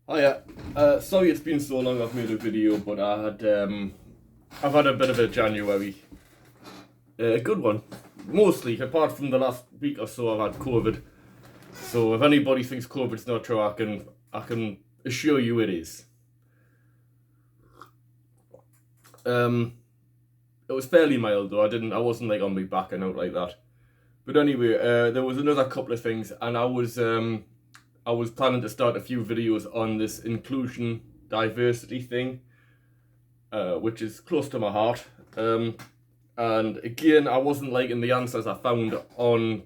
Oh yeah, sorry it's been so long I've made a video, but I've had a bit of a January. A good one. Mostly, apart from the last week or so I've had COVID. So if anybody thinks COVID's not true, I can assure you it is. Um, it was fairly mild though, I wasn't like on my back and out like that. But anyway, there was another couple of things and I was planning to start a few videos on this inclusion diversity thing, which is close to my heart. And again, I wasn't liking the answers I found on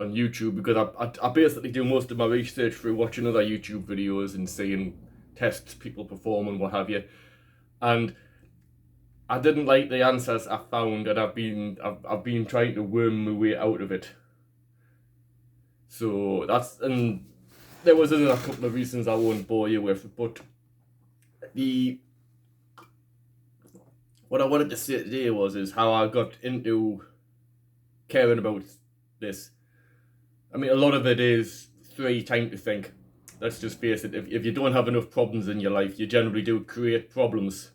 YouTube because I basically do most of my research through watching other YouTube videos and seeing tests people perform and what have you. And I didn't like the answers I found, and I've been trying to worm my way out of it. So and there was another couple of reasons I won't bore you with, but the what I wanted to say today is how I got into caring about this. I mean, a lot of it is time to think. Let's just face it. If you don't have enough problems in your life, you generally do create problems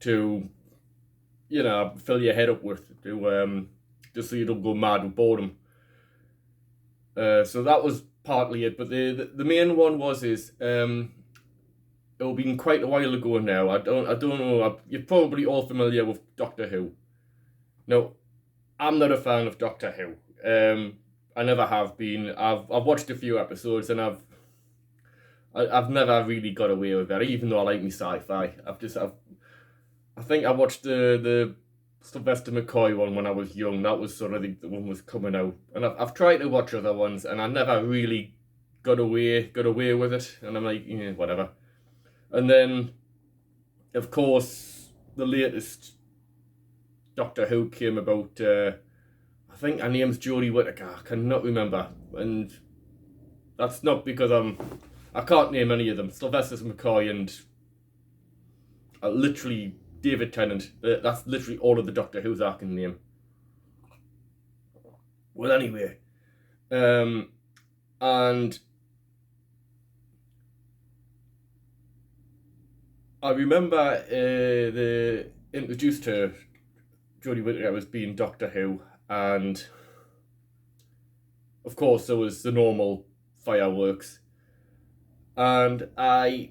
to, fill your head up with, just so you don't go mad with boredom. So that was partly it. But the main one is it'll been quite a while ago now. I don't know. You're probably all familiar with Doctor Who. No, I'm not a fan of Doctor Who. I never have been. I've watched a few episodes and I've never really got away with it. Even though I like me sci-fi, I think I watched the Sylvester McCoy one when I was young. That was sort of the one was coming out, and I've tried to watch other ones and I never really got away with it. And I'm like, whatever. And then, of course, the latest Doctor Who came about. I think her name's Jodie Whittaker. I cannot remember, and that's not because I can't name any of them. Sylvester McCoy and literally David Tennant. That's literally all of the Doctor Who's I can name. Well, anyway, and I remember the introduced her, Jodie Whittaker, as being Doctor Who, and of course there was the normal fireworks, and I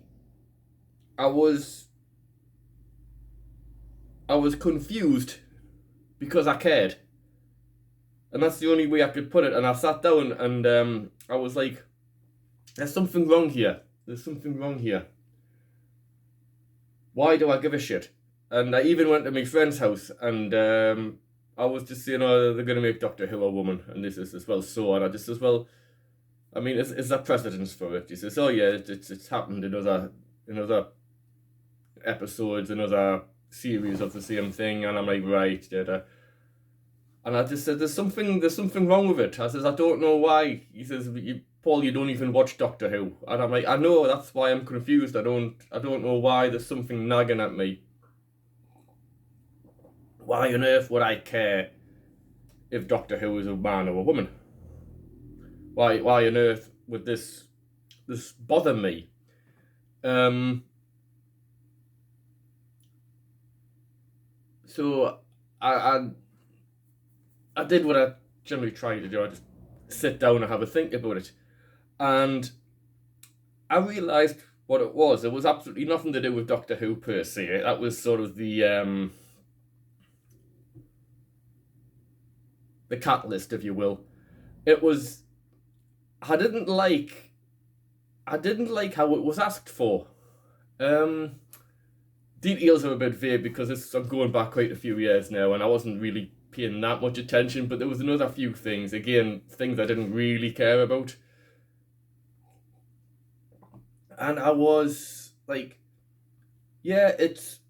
was confused because I cared, and that's the only way I could put it. And I sat down and I was like, "There's something wrong here. There's something wrong here. Why do I give a shit?" And I even went to my friend's house and I was just saying, "Oh, they're going to make Doctor Who a woman," and this is as well so. And I just says, "Well, I mean, is there precedence for it?" He says, "Oh yeah, it's happened in other episodes, in other series of the same thing." And I'm like, "Right, yeah." And I just said, "There's something wrong with it." I says, "I don't know why." He says, "Paul, you don't even watch Doctor Who." And I'm like, "I know, that's why I'm confused. I don't know why there's something nagging at me. Why on earth would I care if Doctor Who is a man or a woman? Why on earth would this bother me?" So I did what I generally try to do. I just sit down and have a think about it, and I realised what it was. It was absolutely nothing to do with Doctor Who per se. That was sort of the catalyst, if you will. It was I didn't like how it was asked for. Um, Details are a bit vague because I'm going back quite a few years now, and I wasn't really paying that much attention. But there was another few things. Again, things I didn't really care about, and I was like, yeah, it's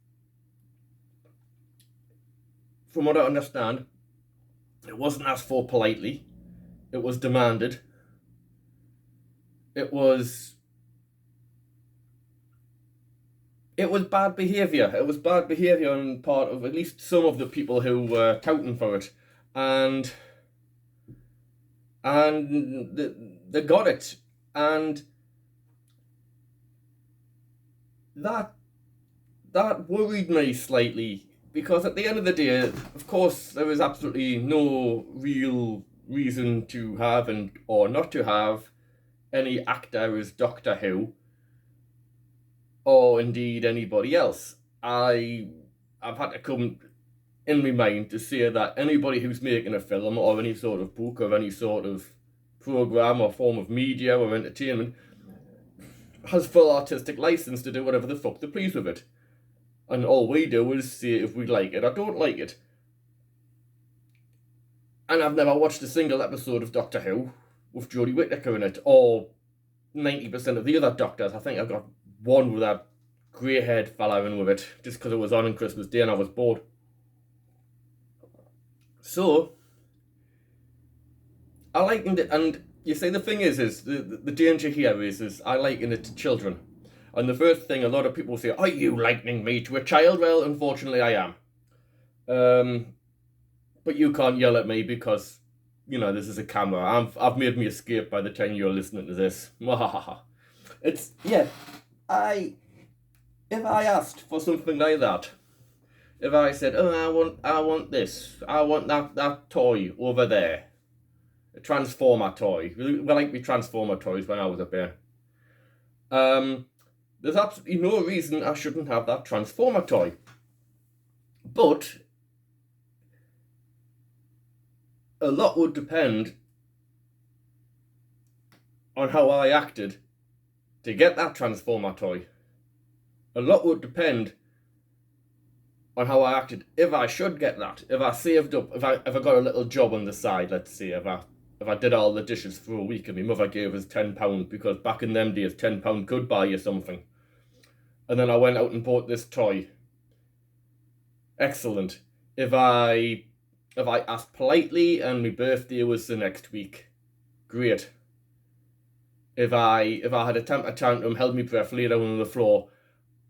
from what I understand, it wasn't asked for politely. It was demanded. It was bad behaviour. It was bad behaviour on part of at least some of the people who were touting for it, and they got it. And that worried me slightly, because at the end of the day, of course, there is absolutely no real reason to have or not to have any actor as Doctor Who, or indeed anybody else. I've had to come in my mind to say that anybody who's making a film or any sort of book or any sort of program or form of media or entertainment has full artistic license to do whatever the fuck they please with it. And all we do is say if we like it or don't like it. And I've never watched a single episode of Doctor Who with Jodie Whittaker in it, or 90% of the other Doctors. I think I've got one with that grey-haired fella in with it, just because it was on Christmas Day and I was bored. So, I likened it, and you see, the thing is the danger here is I liken it to children. And the first thing a lot of people say, are you likening me to a child? Well, unfortunately I am. But you can't yell at me because, you know, this is a camera. I've made me escape by the time you're listening to this. It's, yeah, if I asked for something like that, if I said, oh, I want this, I want that toy over there, a Transformer toy. We like me Transformer toys when I was up there. There's absolutely no reason I shouldn't have that Transformer toy. But a lot would depend on how I acted to get that Transformer toy. A lot would depend on how I acted if I should get that. If I saved up, if I got a little job on the side, let's say, if I did all the dishes for a week and my mother gave us £10, because back in them days £10 could buy you something. And then I went out and bought this toy. Excellent. If I asked politely and my birthday was the next week, great. If I had a temper tantrum, held my breath, laid down on the floor,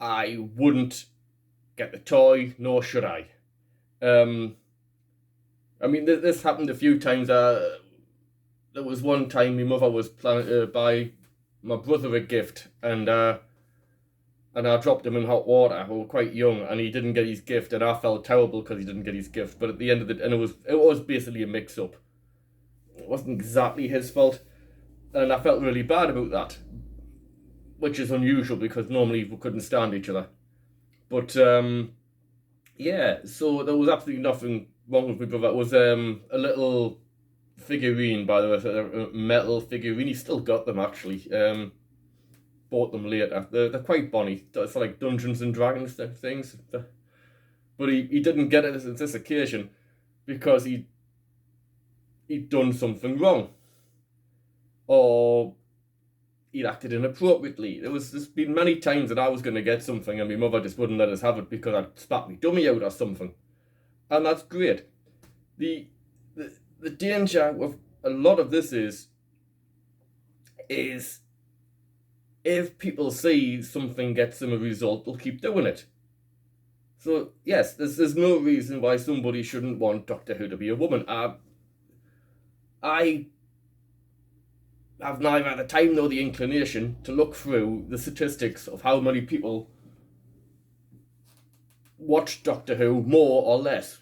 I wouldn't get the toy, nor should I. I mean, this happened a few times. There was one time my mother was planning to buy my brother a gift, and I dropped him in hot water. We were quite young, and he didn't get his gift, and I felt terrible because he didn't get his gift. But at the end of and it was basically a mix-up. It wasn't exactly his fault, and I felt really bad about that, which is unusual because normally we couldn't stand each other. But yeah, so there was absolutely nothing wrong with my brother. It was a little figurine, by the way, a metal figurine. He still got them actually. Bought them later. They're quite bonny. It's like Dungeons and Dragons things. But he didn't get it at this occasion because he'd done something wrong, or he'd acted inappropriately. There's been many times that I was going to get something and my mother just wouldn't let us have it because I'd spat me dummy out or something. And that's great. The danger with a lot of this is if people see something gets them a result, they'll keep doing it. So yes, there's no reason why somebody shouldn't want Doctor Who to be a woman. I have neither the time nor the inclination to look through the statistics of how many people watch Doctor Who more or less.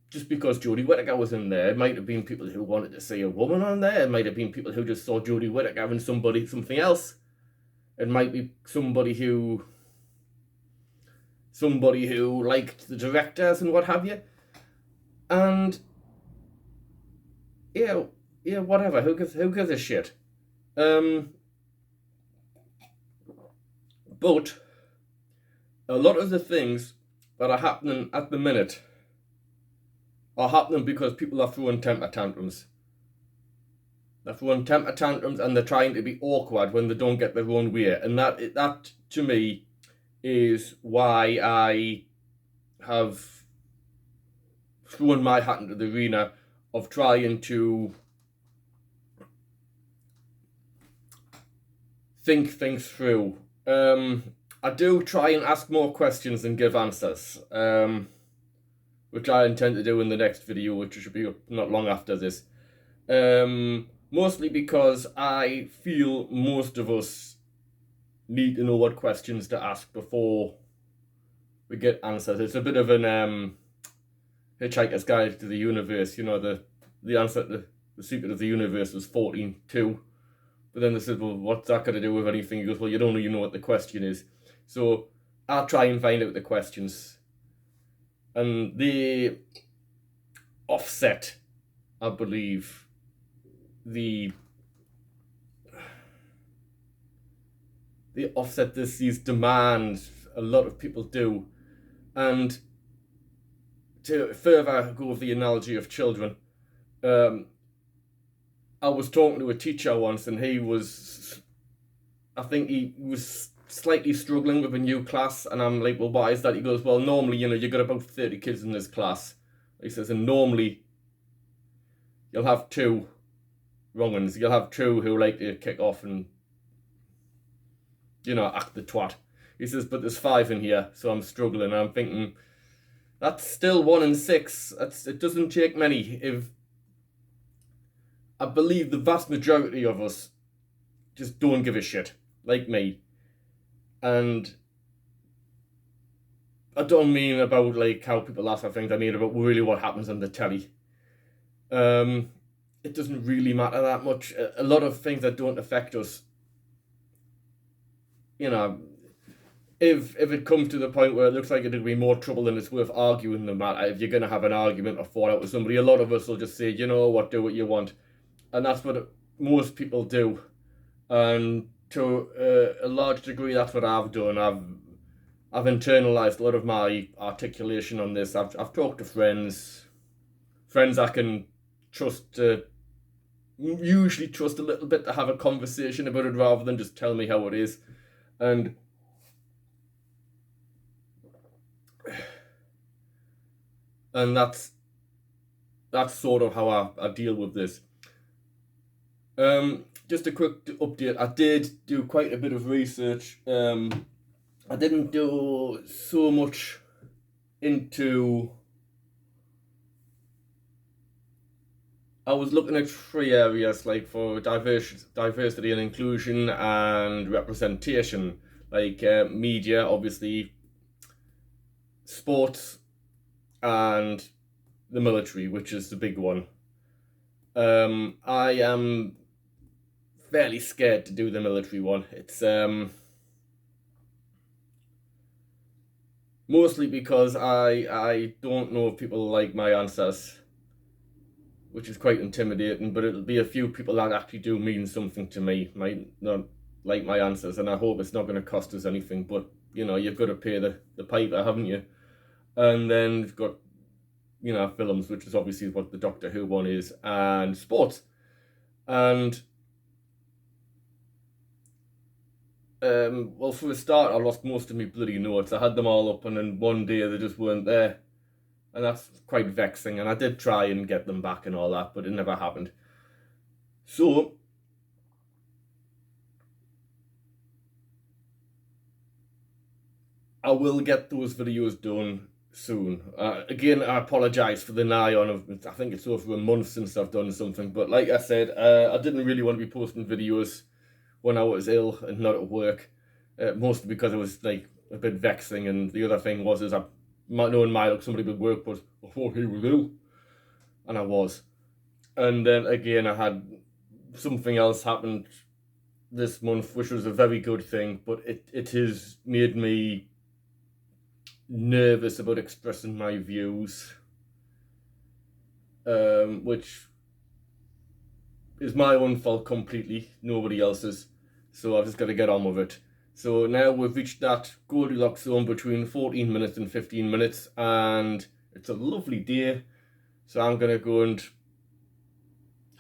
Just because Jodie Whittaker was in there, it might have been people who wanted to see a woman on there. It might have been people who just saw Jodie Whittaker and something else. It might be somebody who liked the directors and what have you. And yeah, whatever. Who gives a shit? But a lot of the things that are happening at the minute are happening because people are throwing temper tantrums. They're throwing temper tantrums and they're trying to be awkward when they don't get their own way. And that to me is why I have thrown my hat into the arena of trying to think things through. I do try and ask more questions than give answers, which I intend to do in the next video, which should be up not long after this. Mostly because I feel most of us need to know what questions to ask before we get answers. It's a bit of an Hitchhiker's Guide to the Universe. You know, the answer to the secret of the universe was 14.2. But then they said, well, what's that got to do with anything? He goes, well, you don't even know what the question is. So I'll try and find out the questions. And they offset, I believe, they offset these demands. A lot of people do. And to further go with the analogy of children, I was talking to a teacher once, and I think he was slightly struggling with a new class, and I'm like, well, why is that? He goes, well, normally, you got about 30 kids in this class. He says, and normally you'll have two wrong ones. You'll have two who like to kick off and, act the twat. He says, but there's 5 in here, so I'm struggling. And I'm thinking, that's still 1 in 6. It doesn't take many. I believe the vast majority of us just don't give a shit, like me. And I don't mean about like how people laugh at things, I mean about really what happens on the telly. It doesn't really matter that much. A lot of things that don't affect us, if it comes to the point where it looks like it'll be more trouble than it's worth arguing the matter, if you're going to have an argument or fall out with somebody, a lot of us will just say, you know what, do what you want. And that's what most people do. And to a large degree, that's what I've done. I've internalized a lot of my articulation on this. I've talked to friends I can trust, usually trust a little bit, to have a conversation about it rather than just tell me how it is. And that's sort of how I deal with this. Just a quick update. I did do quite a bit of research. I didn't do so much into... I was looking at 3 areas, like for diversity and inclusion and representation, like media, obviously, sports, and the military, which is the big one. I am fairly scared to do the military one. It's mostly because I don't know if people like my answers, which is quite intimidating, but it'll be a few people that actually do mean something to me, might not like my answers, and I hope it's not going to cost us anything, but, you've got to pay the piper, haven't you? And then you've got, films, which is obviously what the Doctor Who one is, and sports. And, well, for a start, I lost most of my bloody notes. I had them all up, and then one day they just weren't there. And that's quite vexing, and I did try and get them back and all that, but it never happened. So, I will get those videos done soon. Again, I apologise for the nigh on of, I think it's over a month since I've done something, but like I said, I didn't really want to be posting videos when I was ill and not at work, mostly because it was like a bit vexing, and the other thing was knowing somebody would work, but I thought he was ill, and I was. And then again, I had something else happened this month, which was a very good thing, but it has made me nervous about expressing my views, which is my own fault completely, nobody else's, so I've just got to get on with it. So now we've reached that Goldilocks zone between 14 minutes and 15 minutes, and it's a lovely day, so I'm going to go and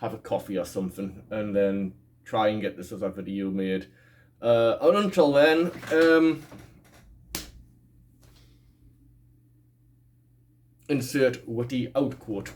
have a coffee or something, and then try and get this other video made. And until then, insert witty outquote.